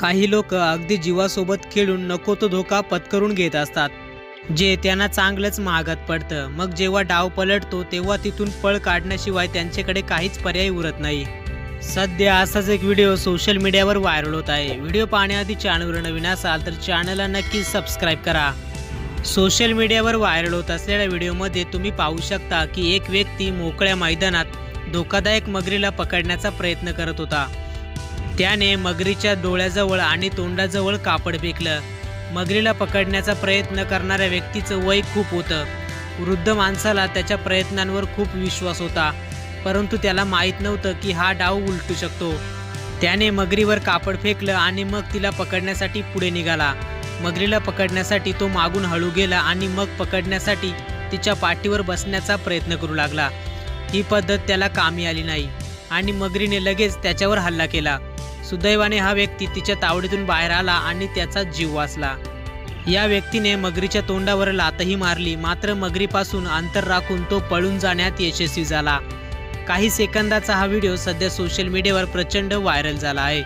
काही लोक अगदी जीवासोबत खेळून नको तो धोका पत्करून घेत असतात, जे त्यांना चांगलंच महागात पडतं। मग जेव्हा डाव पलटतो तेव्हा तिथून पळ काढण्याशिवाय त्यांच्याकडे काहीच पर्याय उरत नाही। सध्या असाच एक व्हिडिओ सोशल मीडियावर व्हायरल होत आहे। व्हिडिओ पाहण्याआधी चॅनलवर नवीन असाल तर चॅनलला नक्की सबस्क्राईब करा। सोशल मीडियावर व्हायरल होत असलेल्या व्हिडिओमध्ये तुम्ही पाहू शकता की एक व्यक्ती मोकळ्या मैदानात धोकादायक मगरीला पकडण्याचा प्रयत्न करत होता। त्याने मगरीच्या डोळ्याजवळ आणि तोंडाजवळ कापड फेकलं। मगरीला पकडण्याचा प्रयत्न करणाऱ्या व्यक्तीचं वय खूप होतं। वृद्ध माणसाला त्याच्या प्रयत्नांवर खूप विश्वास होता, परंतु त्याला माहीत नव्हतं की हा डाव उलटू शकतो। त्याने मगरीवर कापड फेकलं आणि मग तिला पकडण्यासाठी पुढे निघाला। मगरीला पकडण्यासाठी तो मागून हळू गेला आणि मग पकडण्यासाठी तिच्या पाठीवर बसण्याचा प्रयत्न करू लागला। ही पद्धत त्याला कामी आली नाही आणि मगरीने लगेच त्याच्यावर हल्ला केला। सुदैवाने हा व्यक्ती तिच्या तावडीतून बाहेर आला आणि त्याचा जीव वाचला। या व्यक्तीने मगरीच्या तोंडावर लातही मारली, मात्र मगरीपासून अंतर राखून तो पळून जाण्यात यशस्वी झाला। काही सेकंदाचा हा व्हिडिओ सध्या सोशल मीडियावर प्रचंड व्हायरल झाला आहे।